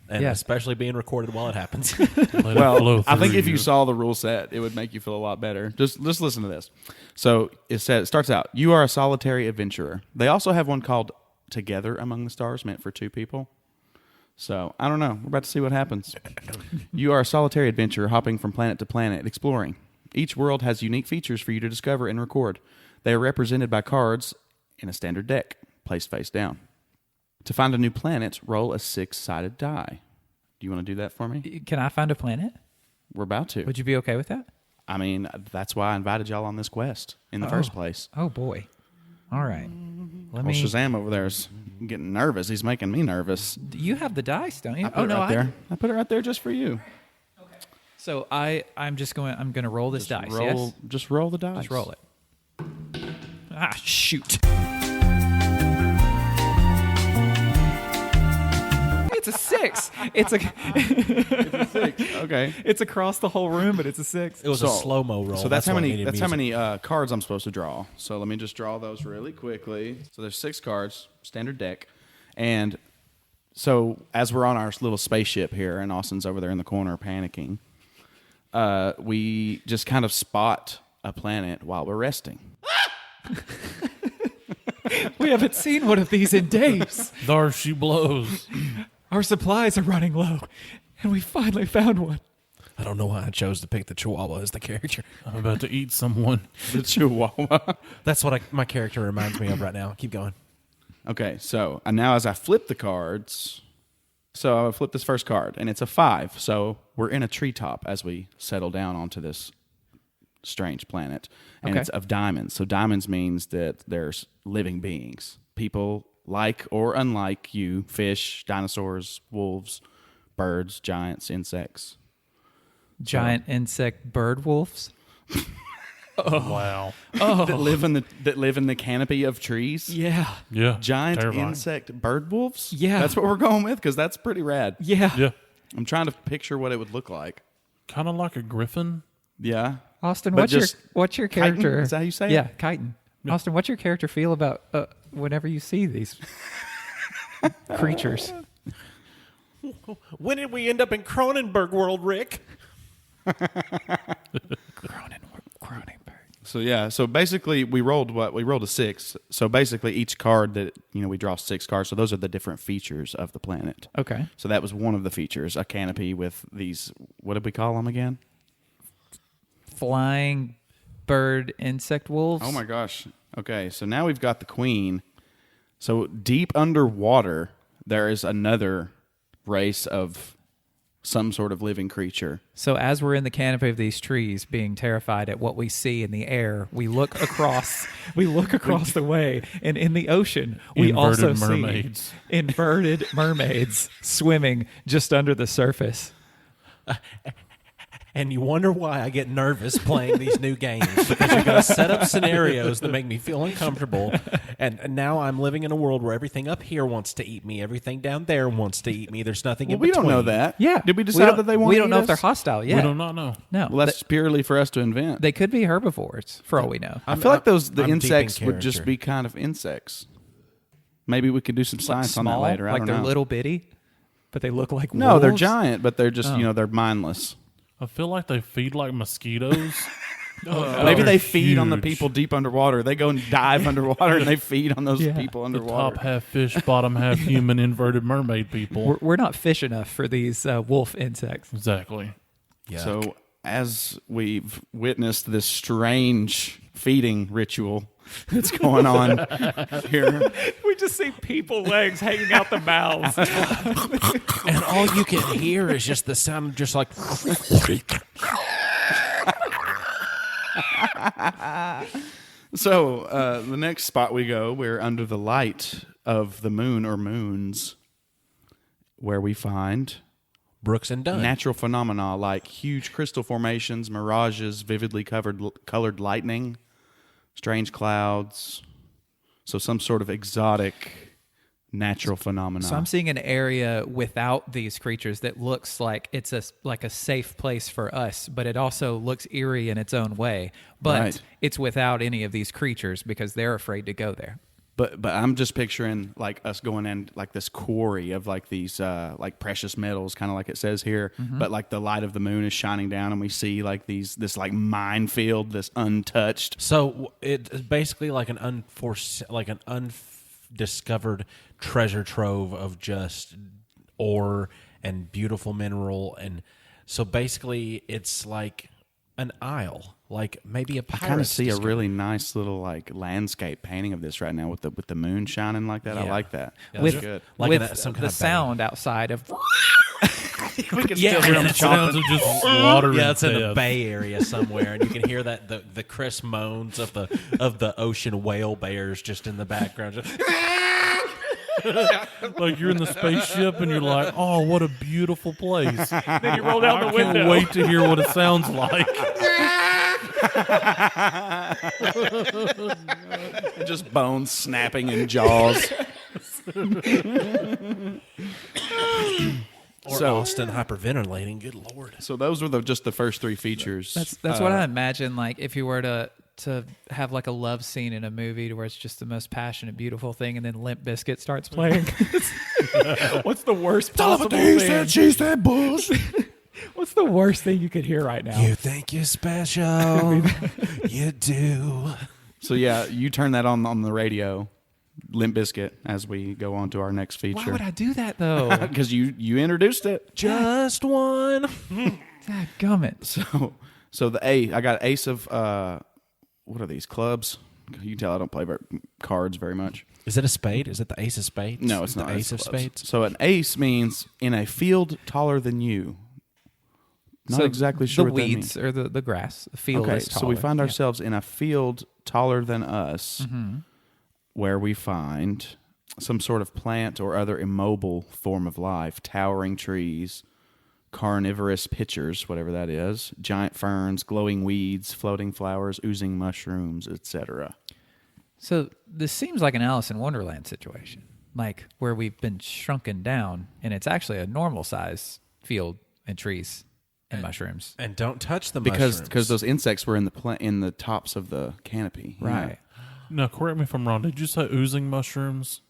and Yeah. especially being recorded while it happens. Let it flow Well, I think through if you saw the rule set, it would make you feel a lot better. Just listen to this. So it starts out, you are a solitary adventurer. They also have one called Together Among the Stars, meant for 2 people. So I don't know. We're about to see what happens. You are a solitary adventurer hopping from planet to planet, exploring. Each world has unique features for you to discover and record. They are represented by cards in a standard deck, placed face down. To find a new planet, roll a 6-sided die. Do you want to do that for me? Can I find a planet? We're about to. Would you be okay with that? I mean, that's why I invited y'all on this quest in the first place. Oh, boy. All right. Let Well, me. Shazam over there is getting nervous. He's making me nervous. You have the dice, don't you? I put it right there. I put it right there just for you. So I'm going to roll this dice. Yes? Just roll the dice. Just roll it. Ah, shoot. It's a 6. It's a 6. Okay. It's across the whole room, but it's a 6. It was a slow-mo roll. So that's how why I many. needed That's how music. many cards I'm supposed to draw. So let me just draw those really quickly. So there's 6 cards, standard deck, and so as we're on our little spaceship here, and Austin's over there in the corner panicking, we just kind of spot a planet while we're resting. We haven't seen one of these in days. There she blows. Our supplies are running low, and we finally found one. I don't know why I chose to pick the Chihuahua as the character. I'm about to eat someone. The Chihuahua. That's what my character reminds me of right now. Keep going. Okay, so and now as I flip the cards, so I flip this first card, and it's a 5. So we're in a treetop as we settle down onto this strange planet, and Okay. it's of diamonds. So diamonds means that there's living beings, people like or unlike you, fish, dinosaurs, wolves, birds, giants, insects. giant insect bird wolves. Wow. That live in the canopy of trees. Yeah. Yeah. Giant Terrifying. insect bird wolves. Yeah. That's what we're going with because that's pretty rad. Yeah. Yeah. I'm trying to picture what it would look like. Kind of like a griffin. Yeah. Austin, But what's your just character? chitin? Is that how you say it? Yeah, chitin. Austin, what's your character feel about whenever you see these creatures? When did we end up in Cronenberg world, Rick? Cronenberg. So basically we rolled a 6. So basically each card that we draw 6 cards. So those are the different features of the planet. Okay. So that was one of the features, a canopy with these. What did we call them again? Flying bird insect wolves. Oh my gosh. Okay, so now we've got the queen. So deep underwater, there is another race of some sort of living creature. So as we're in the canopy of these trees, being terrified at what we see in the air, we look across. We look across the way, and in the ocean, we Inverted also mermaids. see inverted mermaids swimming just under the surface. And you wonder why I get nervous playing these new games, because you're going to set up scenarios that make me feel uncomfortable. And now I'm living in a world where everything up here wants to eat me, everything down there wants to eat me. There's nothing Well, in we between. don't know that. Yeah. Did we decide that they want? We don't know if they're hostile yet. We do not know. No. Well, that's purely for us to invent. They could be herbivores, for all we know. I feel like the I'm deep in insects would just character. be kind of insects. Maybe we could do some science on that Small, later. I like don't they're know. little bitty. But they look like No, they're wolves. giant, but they're just they're mindless. I feel like they feed like mosquitoes. Maybe They're they feed on the huge. people deep underwater. They go and dive underwater, and they feed on those Yeah. people The underwater. top half fish, bottom half human, inverted mermaid people. We're not fish enough for these wolf insects. Exactly. Yeah. So as we've witnessed this strange feeding ritual that's going on here, We just see people legs hanging out the mouths. And all you can hear is just the sound of just like... so the next spot we go, we're under the light of the moon or moons, where we find Brooks and Dunn. natural phenomena like huge crystal formations, mirages, vividly colored lightning, strange clouds. So some sort of exotic natural phenomena. So I'm seeing an area without these creatures that looks like it's like a safe place for us, but it also looks eerie in its own way. But Right. it's without any of these creatures because they're afraid to go there. But I'm just picturing like us going in like this quarry of like these like precious metals, kind of like it says here. But like the light of the moon is shining down, and we see like this like minefield, this untouched. So it's basically like an undiscovered treasure trove of just ore and beautiful mineral, and so basically it's like an isle, like maybe a I pirate. kind of see a really nice little like landscape painting of this right now with the moon shining like that. I Yeah. like that. Yeah, That's that's good. like with some kind the of sound outside of We can Yeah, still hear and them it Sounds chomping. of just water. Yeah, and it's in the death. Bay Area somewhere, and you can hear that the crisp moans of the ocean whale bears just in the background. Just, Like you're in the spaceship and you're like, oh, what a beautiful place. Then you roll down the I window. can't wait to hear what it sounds like. Just bones snapping in jaws. Or Austin hyperventilating. Good Lord. So those were just the first three features. That's what I imagine. Like if you were to have like a love scene in a movie to where it's just the most passionate, beautiful thing, and then Limp Bizkit starts playing. What's the worst possible thing? She said, bullshit. What's the worst thing you could hear right now? You think you're special. You do. So yeah, you turn that on the radio, Limp Bizkit, as we go on to our next feature. Why would I do that though? Because you introduced it. Just one. Gummit. So the I got ace of what are these clubs? You can tell I don't play cards very much. Is it a spade? Is it the ace of spades? No, it's the not ace of clubs. spades. So an ace means in a field taller than you. Not So exactly sure the what that weeds means. or the grass. The field Okay, is taller. so we find Yeah. ourselves in a field taller than us, where we find some sort of plant or other immobile form of life, towering trees, carnivorous pitchers, whatever that is, giant ferns, glowing weeds, floating flowers, oozing mushrooms, etc. So this seems like an Alice in Wonderland situation, like where we've been shrunken down, and it's actually a normal size field and trees and mushrooms. And don't touch the Because mushrooms. those insects were in the tops of the canopy. Right. Now, correct me if I'm wrong. Did you say oozing mushrooms?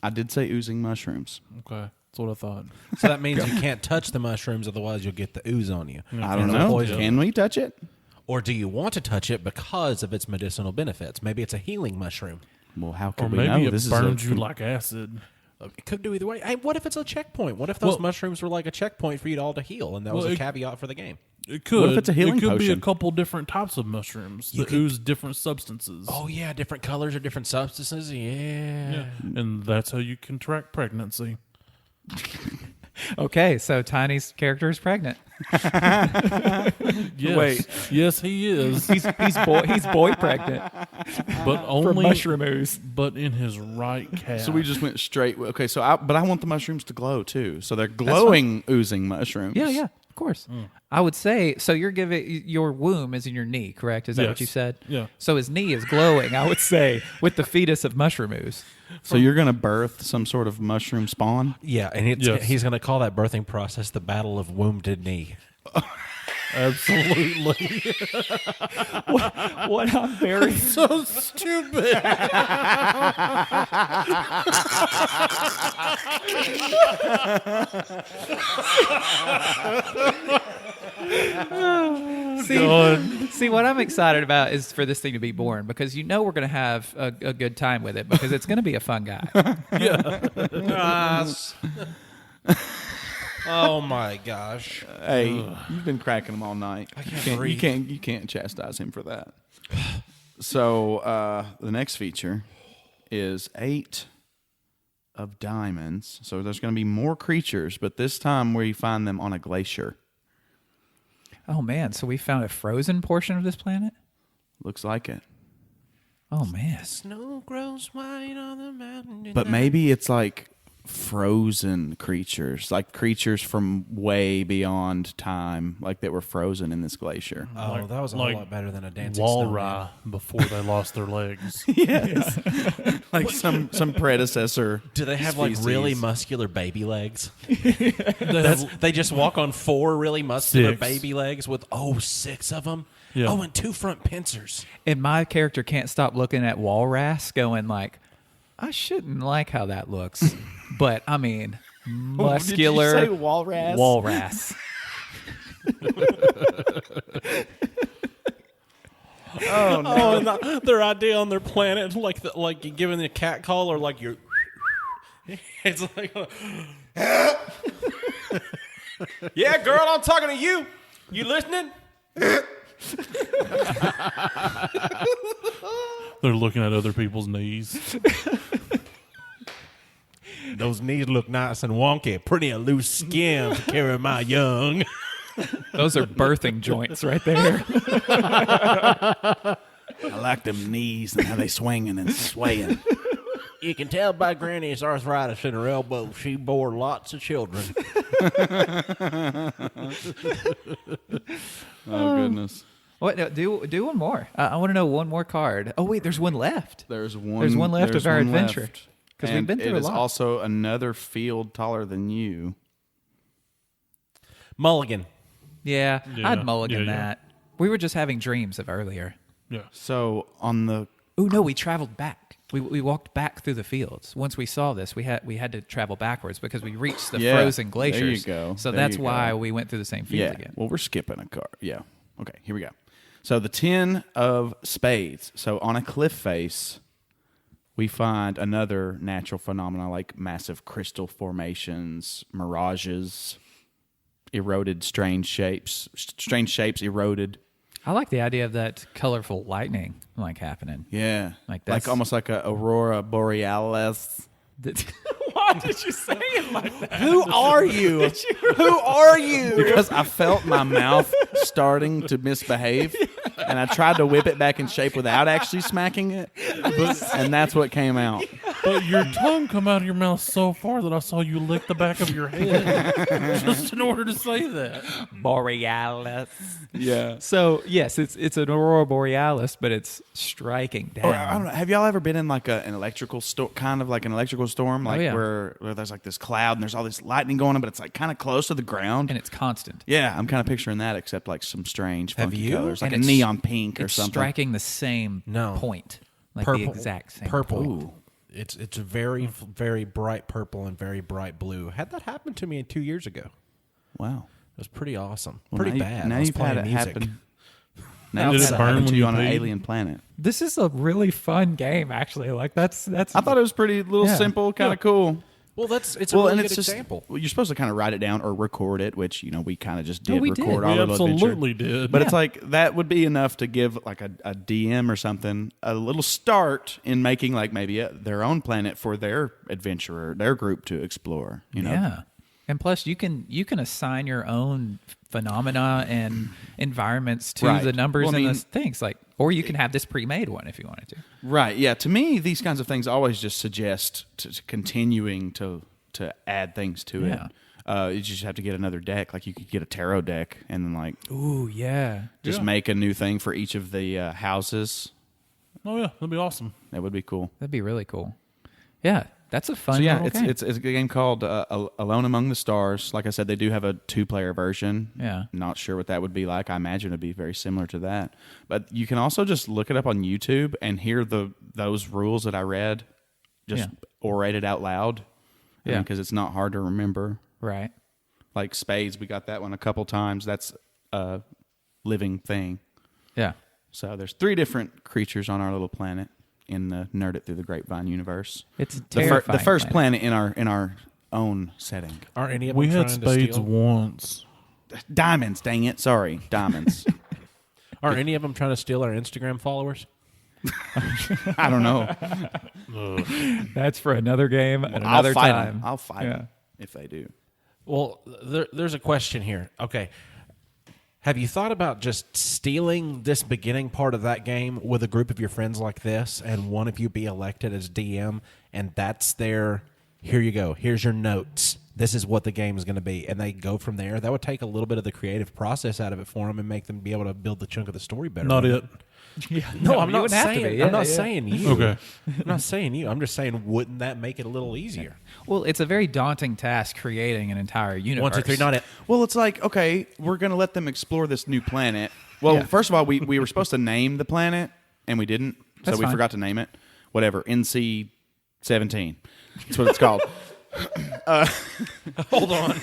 I did say oozing mushrooms. Okay, that's what I thought. So that means you can't touch the mushrooms, otherwise you'll get the ooze on you. I don't It's a know. poison. Can we touch it? Or do you want to touch it because of its medicinal benefits? Maybe it's a healing mushroom. Well, how Or could we maybe know? it This burns is you like acid. It could do either way. Hey, what if it's a checkpoint? What if those Well- mushrooms were like a checkpoint for you all to heal, and that was Well, a it- caveat for the game? It could. What if it's a healing It could be a potion? couple different types of mushrooms that ooze different substances. Oh yeah, different colors or different substances. Yeah. And that's how you contract pregnancy. Okay, so Tiny's character is pregnant. Yes. Wait. Yes, he is. He's boy pregnant. But For only mushroom ooze. but in his right calf. So we just went straight. Okay, so but I want the mushrooms to glow too. So they're glowing, oozing mushrooms. Yeah, of course. I would say so. You're giving your womb is in your knee, correct? Is that what Yes. you said? Yeah. So his knee is glowing. I would say with the fetus of mushroom ooze. So you're gonna birth some sort of mushroom spawn. Yeah, and Yes. he's going to call that birthing process the Battle of Wounded Knee. Absolutely. What I'm very So stupid. See, what I'm excited about is for this thing to be born because we're going to have a good time with it because it's going to be a fun guy. Oh my gosh. Hey, you've been cracking them all night. I can't breathe. You can't chastise him for that. So the next feature is 8 of diamonds. So there's going to be more creatures, but this time we find them on a glacier. Oh man, so we found a frozen portion of this planet? Looks like it. Oh man. Snow grows white on the mountain. But maybe it's like frozen creatures, like creatures from way beyond time, like that were frozen in this glacier. Oh, that was a whole lot better than a dancing Walrus snowman. before they lost their legs. Yes. Like some predecessor. Do they have like species. really muscular baby legs? They just walk on 4 really muscular 6. baby legs with 6 of them. Yeah. Oh, and 2 front pincers. And my character can't stop looking at Walrus going like, I shouldn't like how that looks. But I mean, muscular Did you say walrus? walrus. Oh no. Oh, and their idea on their planet, like you giving the cat call or like you're. It's like, yeah, girl, I'm talking to you. You listening? They're looking at other people's knees. Those knees look nice and wonky. Pretty loose skin to carry my young. Those are birthing joints right there. I like them knees and how they swinging and swaying. You can tell by Granny's arthritis in her elbow. She bore lots of children. Oh goodness. What? No, do one more. I want to know one more card. Oh wait, there's one left. There's one There's one left of our one adventure. left. because we've been through it a is lot. also another field taller than you. Mulligan. Yeah, Yeah, I'd mulligan yeah. that. We were just having dreams of earlier. Yeah. So on the Oh no, we traveled back. We walked back through the fields. Once we saw this, we had to travel backwards because we reached the Yeah, frozen there glaciers. you go. So There that's you why go. we went through the same field again. Well, we're skipping a card. Yeah. Okay, here we go. So the 10 of spades. So on a cliff face, we find another natural phenomena like massive crystal formations, mirages, eroded strange shapes, eroded. I like the idea of that colorful lightning like happening. Yeah. Like that's- almost like a aurora borealis. Why did you say it like that? Who are you? Who are you? Because I felt my mouth starting to misbehave, and I tried to whip it back in shape without actually smacking it, and that's what came out. But your tongue come out of your mouth so far that I saw you lick the back of your head just in order to say that. Borealis. Yeah. So yes, it's an aurora borealis, but it's striking down. Or, I don't know. Have y'all ever been in like an electrical storm, kind of like an electrical storm, like yeah. where there's like this cloud and there's all this lightning going on, but it's like kind of close to the ground? And it's constant. Yeah, I'm kind of picturing that, except like some strange funky you? colors, like And a it's- neon pink or It's something. striking the same No. point. Like Purple. the exact same Purple. point. It's very, very bright purple and very bright blue. Had that happen to me 2 years ago. Wow. It was pretty awesome. Well, Pretty now bad. Now I was you've had playing it music. happen. Now Did it's it happened burn to when you you on an peed? alien planet. This is a really fun game, actually. Like that's. I thought it was pretty little Yeah. simple, kind of cool. Well, it's a really and good it's just example. well, you're supposed to kind of write it down or record it, which we kind of just did. we did. record We our little absolutely adventure. did. But it's like that would be enough to give like a DM or something a little start in making like maybe their own planet for their adventurer, their group to explore. Yeah. And plus you can assign your own phenomena and environments to Right. the numbers Well, I and mean- the things like or you can have this pre-made one if you wanted to. Right. Yeah. To me, these kinds of things always just suggest to continuing to add things to Yeah. it. You just have to get another deck. Like you could get a tarot deck and then like Ooh, yeah. just Yeah. make a new thing for each of the houses. Oh, yeah. That'd be awesome. That would be cool. That'd be really cool. Yeah, that's a fun So yeah, little game. it's a game called Alone Among the Stars. Like I said, they do have a 2-player version. Yeah. Not sure what that would be like. I imagine it'd be very similar to that. But you can also just look it up on YouTube and hear those rules that I read just orated out loud. Yeah. Because it's not hard to remember. right. Like spades, we got that one a couple times. That's a living thing. Yeah. So there's 3 different creatures on our little planet in the Nerd It Through the Grapevine universe. It's a The terrifying first planet in our own setting. Are any of them We had trying spades to steal? once. Diamonds, dang it. Sorry, diamonds. Are any of them trying to steal our Instagram followers? I don't know. That's for another game at I'll another fight time. them. I'll fight them if they do. Well, there's a question here. Okay. Have you thought about just stealing this beginning part of that game with a group of your friends like this and one of you be elected as DM and that's their, here you go, here's your notes. This is what the game is going to be. And they go from there. That would take a little bit of the creative process out of it for them and make them be able to build the chunk of the story better. Not wouldn't it. Yeah. No, I'm you not wouldn't have to saying. be. Yeah, I'm not yeah. saying you. Okay. I'm not saying you. I'm just saying, wouldn't that make it a little easier? Well, it's a very daunting task creating an entire universe. 1, 2, 3, not it. Well, it's like, okay, we're going to let them explore this new planet. Well, Yeah. first of all, we were supposed to name the planet, and we didn't. So That's we fine. forgot to name it. Whatever. NC-17. That's what it's called. Hold on.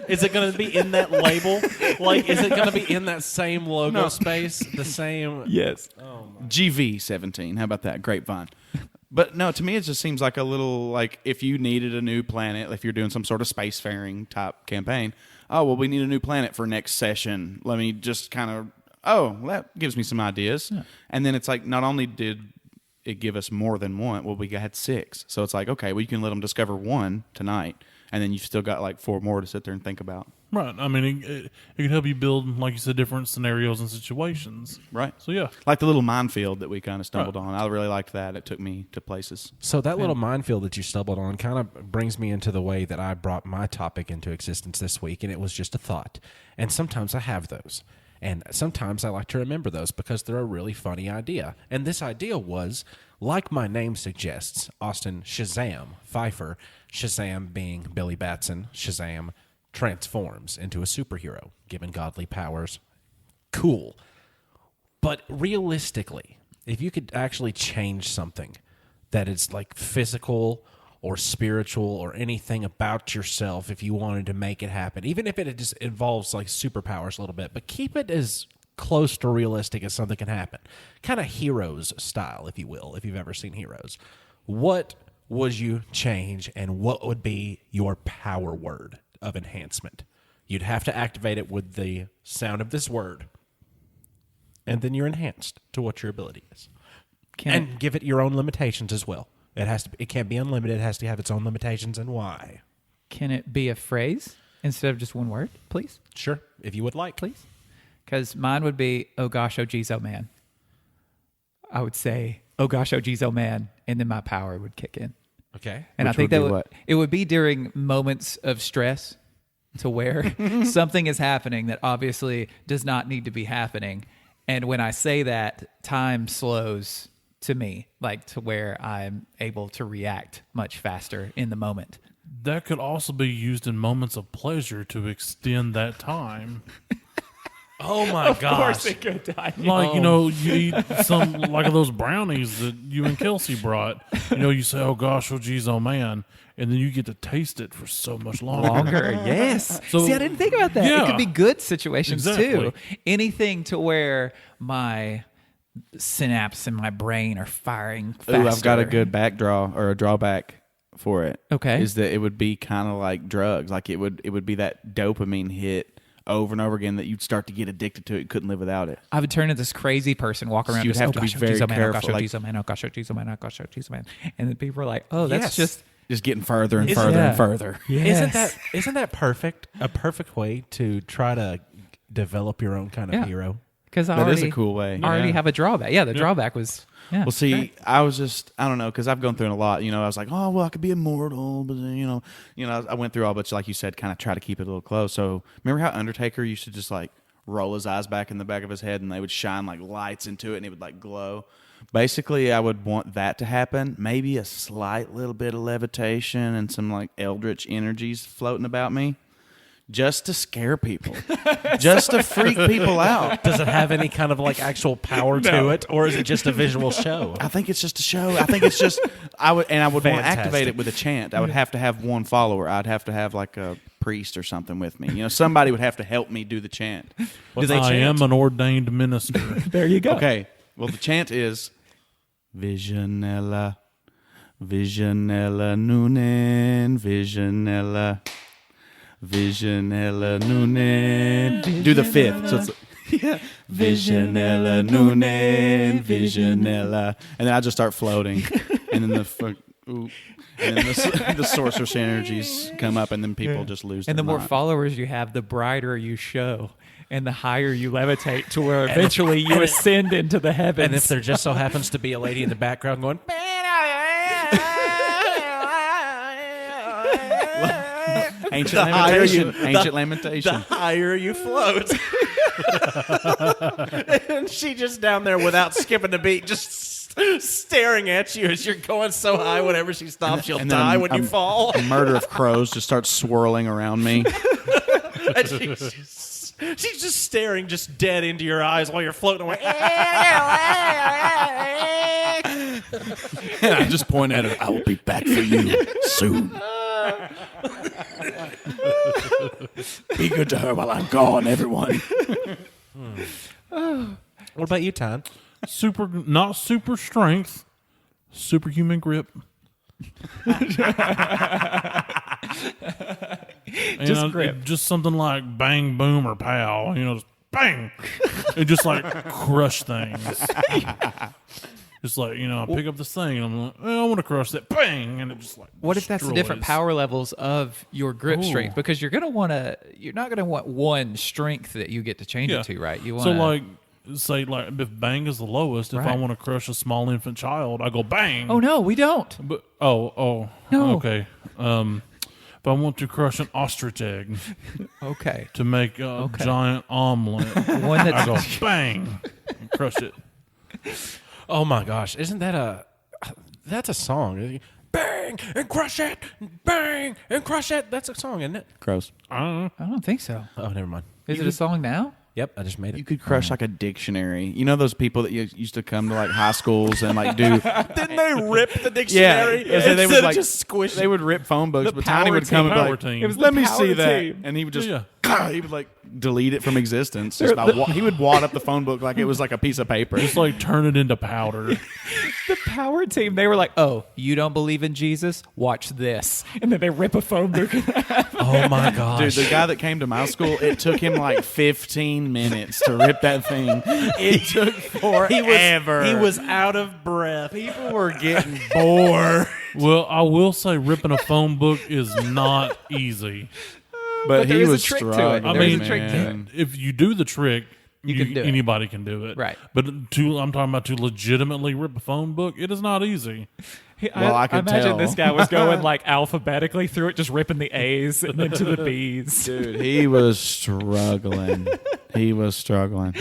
Is it going to be in that label? Like, is it going to be in that same logo space? The same. Yes. GV-17. How about that? Grapevine. But no, to me, it just seems like a little, like, if you needed a new planet, if you're doing some sort of spacefaring type campaign, oh, well, we need a new planet for next session. Let me just kind of, that gives me some ideas. Yeah. And then it's like, not only did it give us more than one, well, we had 6. So it's like, okay, well, you can let them discover 1 tonight, and then you've still got like 4 more to sit there and think about. Right. I mean, it can help you build, like you said, different scenarios and situations. Right. So, yeah. Like the little minefield that we kind of stumbled on. I really liked that. It took me to places. So that little minefield that you stumbled on kind of brings me into the way that I brought my topic into existence this week, and it was just a thought. And sometimes I have those. And sometimes I like to remember those because they're a really funny idea. And this idea was, like my name suggests, Austin Shazam Pfeiffer, Shazam being Billy Batson, Shazam transforms into a superhero, given godly powers. Cool. But realistically, if you could actually change something that is like physical or spiritual or anything about yourself, if you wanted to make it happen, even if it just involves like superpowers a little bit, but keep it as close to realistic as something can happen. Kind of Heroes style, if you will, if you've ever seen Heroes. What would you change, and what would be your power word of enhancement? You'd have to activate it with the sound of this word, and then you're enhanced to what your ability is. And give it your own limitations as well. It can't be unlimited. It has to have its own limitations and why. Can it be a phrase instead of just one word, please? Sure, if you would like. Please. Because mine would be, oh gosh, oh geez, oh man. I would say, oh gosh, oh geez, oh man, and then my power would kick in. Okay. And Which I think would that be what? it would be during moments of stress to where something is happening that obviously does not need to be happening. And when I say that, time slows to me, like to where I'm able to react much faster in the moment. That could also be used in moments of pleasure to extend that time. Oh my gosh. Of course it could die. Like, you eat some, like those brownies that you and Kelsey brought. You say, oh gosh, oh geez, oh man. And then you get to taste it for so much longer. Yes. So- See, I didn't think about that. It Yeah. could be good situations too. Exactly. Anything to where my synapses in my brain are firing faster. Ooh, I've got a good backdraw or a drawback for it. Okay. Is that it would be kind of like drugs. Like it would be that dopamine hit over and over again that you'd start to get addicted to it. You couldn't live without it. I would turn into this crazy person, walk around, you'd just, have oh to be gosh, oh very geez, oh man, oh gosh, careful, oh like- geez, oh man, oh gosh, oh geez, oh man, oh gosh, oh geez, oh man. And then people are like, oh, that's Yes. Just getting further and Isn't- further Yeah. and further. Yes. Isn't that perfect? A perfect way to try to develop your own kind of Yeah. hero. Because I That is already, a cool way. I already Yeah. have a drawback. Yeah, the drawback was, yeah. Well, see, great. I was just, I don't know, because I've gone through it a lot. I was like, oh, well, I could be immortal, but then, I went through all, but like you said, kind of try to keep it a little close. So remember how Undertaker used to just like roll his eyes back in the back of his head and they would shine like lights into it and it would like glow? Basically, I would want that to happen. Maybe a slight little bit of levitation and some like eldritch energies floating about me. Just to scare people, just to freak people out. Does it have any kind of like actual power to it, or is it just a visual show? I think it's just a show. I think it's just I would want to Fantastic. activate it with a chant. I would have to have one follower. I'd have to have like a priest or something with me. Somebody would have to help me do the chant. Do they I chant? am an ordained minister. There you go. Okay. Well, the chant is Visionella, Visionella Noonan, Visionella, Visionella Noonan. Do the fifth. So it's Visionella Noonan, Visionella, and then I just start floating, and then and then the sorceress energies come up, and then people just lose. And their the more mind. followers you have, the brighter you show, and the higher you levitate to where eventually you ascend into the heavens. And if there just so happens to be a lady in the background going, Ancient The higher you- lamentation. Ancient lamentation. the higher you float. And she just down there without skipping a beat, just staring at you as you're going so high. Whenever she stops, you'll And then die when you fall. A murder of crows just starts swirling around me. And she's just staring just dead into your eyes while you're floating away. And I just point at her. I will be back for you soon. Be good to her while I'm gone, everyone. What about you, Todd? Not super strength, superhuman grip. Just grip. Just something like bang, boom, or pow. Just bang. And just like crush things. Just like, I pick up this thing and I'm like, I want to crush that. Bang. And it just like what if that's the different destroys. power levels of your grip Ooh. strength? Because you're not going to want one strength that you get to change it to, right? You want So like, say like if bang is the lowest, if I Right. want to crush a small infant child, I go bang. oh no, we don't. But no. No. Okay. But I want to crush an ostrich egg Okay. to make a giant omelet. One I that's go bang and crush it. Oh my gosh, isn't that that's a song? Bang and crush it, bang and crush it. That's a song, isn't it? Gross. I don't know. I don't think so. Oh, never mind. Is it a song now? Yep, I just made You it. could crush like a dictionary. You know those people that used to come to like high schools and like do. Didn't they rip the Yeah, dictionary? so they would like just squish They would rip phone books, The but Tiny power would come team. and be Power like, team. It was the "Let me power see that," team. and he would just Yeah. he would like delete it from existence. Just by he would wad up the phone book like it was like a piece of paper. Just like turn it into powder. The power team, they were like, oh, you don't believe in Jesus? Watch this. And then they rip a phone book. Oh my gosh. Dude, the guy that came to my school, it took him like 15 minutes to rip that thing. It took forever. He was out of breath. People were getting bored. Well, I will say ripping a phone book is not easy. But there he is a was trick to it. struggling. I There is mean, a trick to man. if you do the trick, can do it. anybody can do it. Right. But I'm talking about to legitimately rip a phone book, it is not easy. Well, I could imagine tell. this guy was going like alphabetically through it, just ripping the A's and then to the B's. Dude, he was struggling. He was struggling.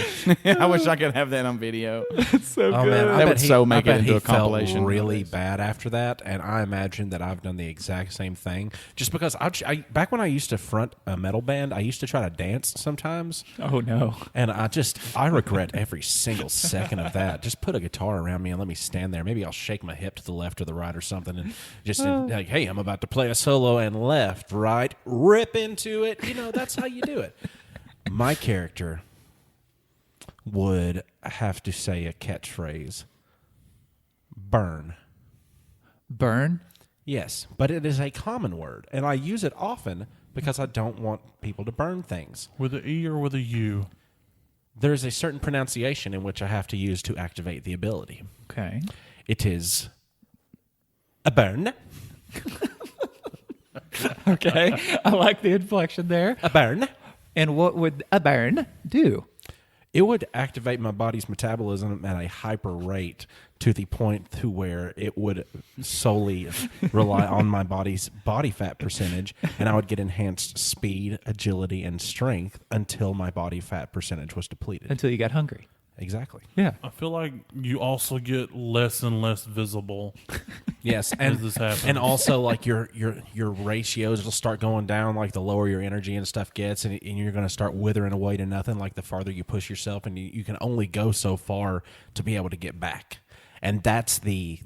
I wish I could have that on video. So Oh good. man, I That bet would so make I bet it into he a compilation. Felt really bad after that, and I imagine that I've done the exact same thing. Just because I back when I used to front a metal band, I used to try to dance sometimes, Oh no. and I regret every single second of that. Just put a guitar around me and let me stand there. Maybe I'll shake my hip to the left or the right or something, and just like, hey, I'm about to play a solo, and left, right, rip into it. You know, that's how you do it. My character would have to say a catchphrase. Burn. Burn? Yes, but it is a common word, and I use it often because I don't want people to burn things. With an E or with a U? There is a certain pronunciation in which I have to use to activate the ability. Okay. It is a burn. Okay. I like the inflection there. A burn. And what would a burn do? It would activate my body's metabolism at a hyper rate to the point to where it would solely rely on my body's body fat percentage, and I would get enhanced speed, agility, and strength until my body fat percentage was depleted. Until you got hungry. Exactly. Yeah. I feel like you also get less and less visible. Yes, As this happens. and also like your ratios will start going down, like the lower your energy and stuff gets, and you're going to start withering away to nothing. Like the farther you push yourself, and you can only go so far to be able to get back. And that's the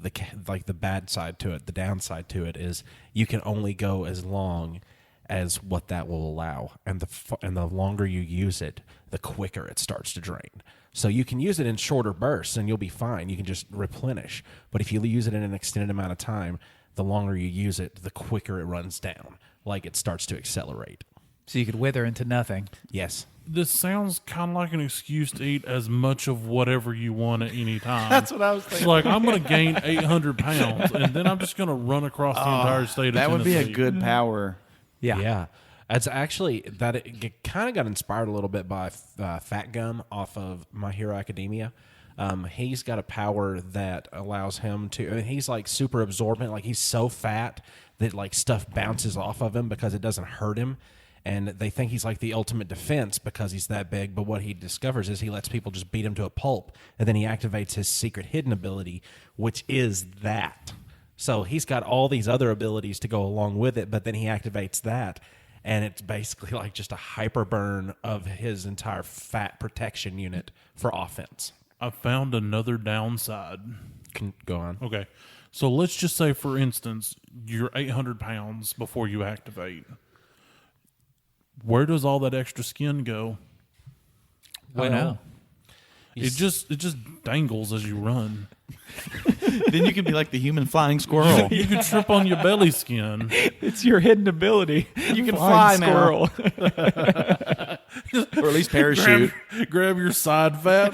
bad side to it. The downside to it is you can only go as long as what that will allow, and the longer you use it, the quicker it starts to drain. So you can use it in shorter bursts, and you'll be fine. You can just replenish. But if you use it in an extended amount of time, the longer you use it, the quicker it runs down. Like it starts to accelerate. So you could wither into nothing. Yes. This sounds kind of like an excuse to eat as much of whatever you want at any time. That's what I was It's thinking. like, I'm going to gain 800 pounds, and then I'm just going to run across the entire state of That would be a Tennessee. good power. Yeah. Yeah. It's actually that it kind of got inspired a little bit by Fat Gum off of My Hero Academia. He's got a power that allows him to, I mean, he's like super absorbent. Like he's so fat that like stuff bounces off of him because it doesn't hurt him. And they think he's like the ultimate defense because he's that big. But what he discovers is he lets people just beat him to a pulp. And then he activates his secret hidden ability, which is that. So he's got all these other abilities to go along with it, but then he activates that. And it's basically like just a hyper burn of his entire fat protection unit for offense. I found another downside. Can go on. Okay. So let's just say, for instance, you're 800 pounds before you activate. Where does all that extra skin go? Well, It just dangles as you run. Then you could be like the human flying squirrel. You could trip on your belly skin. It's your hidden ability. You can Flying fly now. squirrel. Or at least parachute. Grab your side fat.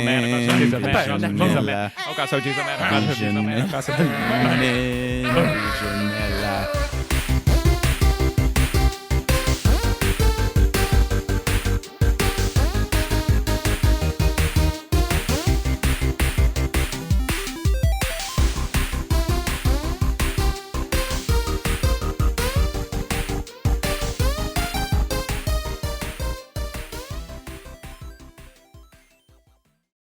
man. Oh, God, so Jesus, man. Oh, God, so Jesus, man. Janella. Oh, God, so Jesus, man. Oh, God, so Jesus, man. Oh, God, so Jesus, man. Janella.